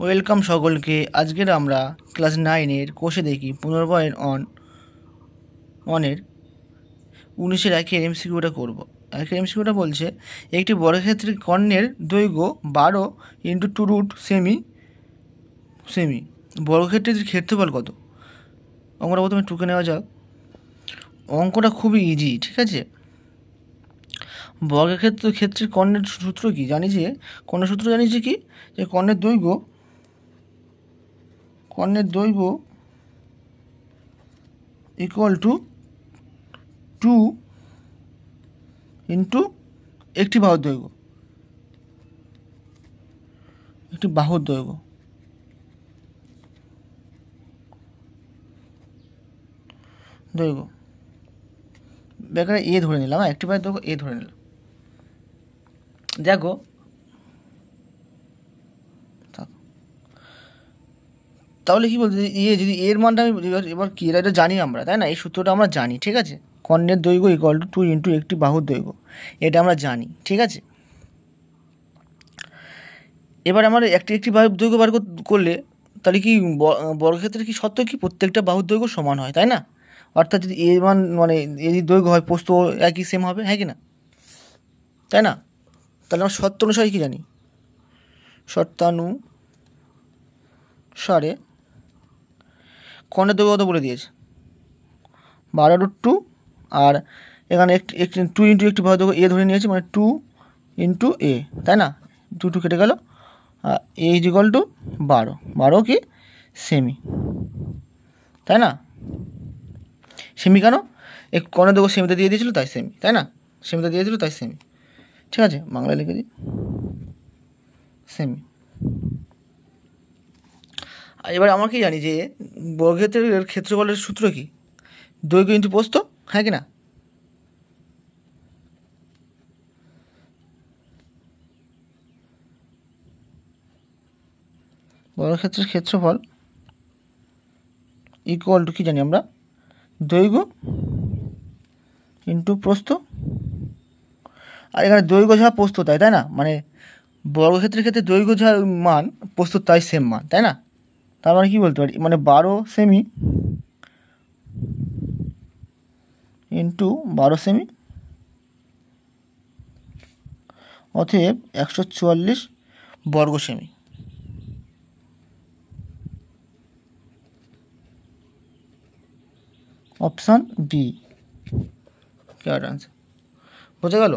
Welcome সকলকে। আজকের আমরা ক্লাস 9-এর কোষে দেখি পুনর্বয়ন অনের 19-এর একের এমসিকিউটা করব। একের এমসিকিউটা বলছে একটি বর্গক্ষেত্রের কর্ণের দৈর্ঘ্য 12 × 2 সেমি। বর্গক্ষেত্রের ক্ষেত্রফল কত? অঙ্কটা প্রথমে টুকে নেওয়া যাক। অঙ্কটা খুবই ইজি, ঠিক আছে। ক্ষেত্রের কর্ণের সূত্র কি জানি, যে কর্ণের সূত্র জানি যে কি, যে কর্ণের দৈর্ঘ্য ইকুয়াল টু 2 ইন্টু একটি বাহুর দৈর্ঘ্য। বেকারে এ ধরে নিলাম, একটি বাহুর দৈর্ঘ্য এ ধরে নিলাম। দেখো তাহলে কি বলতে, যদি এর মানটা আমি এবার কি, এটা জানি আমরা, তাই না? এই সূত্রটা আমরা জানি, ঠিক আছে। কর্ণের দৈর্ঘ্য ইকুয়াল টু 2 ইন্টু একটি বাহুর দৈর্ঘ্য, এটা আমরা জানি, ঠিক আছে। এবার আমার একটি বাহুর দৈর্ঘ্য বার করলে তাহলে কি বর্গক্ষেত্রের কি সত্য কি প্রত্যেকটা বাহুর দৈর্ঘ্য সমান হয়, তাই না? অর্থাৎ যদি এর মান যদি দৈর্ঘ্য হয়, প্রস্থ একই সেম হবে, হ্যাঁ কি না, তাই না? তাহলে আমরা শর্ত অনুসারে কি জানি, শর্তানুসারে কর্ণের দৈর্ঘ্য কত বলে দিয়েছে, 12√2, আর এখানে একটি 2 ইন্টু একটি বাহুর দৈর্ঘ্য এ ধরে নিয়েছে, মানে 2 ইন্টু এ, তাই না? 2 কেটে গেল, আর এ ইজ ইকুয়াল টু 12 কি সেমি, তাই না? সেমি কেন? এক কর্ণের দৈর্ঘ্য সেমিতে দিয়ে দিয়েছিল তাই সেমি, তাই না? সেমিতে দিয়ে দিয়েছিল তাই সেমি, ঠিক আছে। বাংলায় লিখে দিই সেমি। এবার আমরা কি জানি যে বর্গক্ষেত্রের ক্ষেত্রফলের সূত্র কি, দৈর্ঘ্য ইন্টু প্রস্থ, হ্যাঁ কি না? বর্গক্ষেত্রের ক্ষেত্রফল ইকুয়াল টু কি জানি আমরা, দৈর্ঘ্য ইন্টু প্রস্থ। আর এখানে দৈর্ঘ্য যা প্রস্থ তাই না, মানে বর্গক্ষেত্রের ক্ষেত্রে দৈর্ঘ্য যা মান প্রস্থ তাই সেম মান, তাই না? তার মানে কি বলতে পারি, মানে 12 সেমি ইন্টু 12 সেমি, অতএব 144 বর্গ সেমি। Option B correct answer. বোঝা গেল?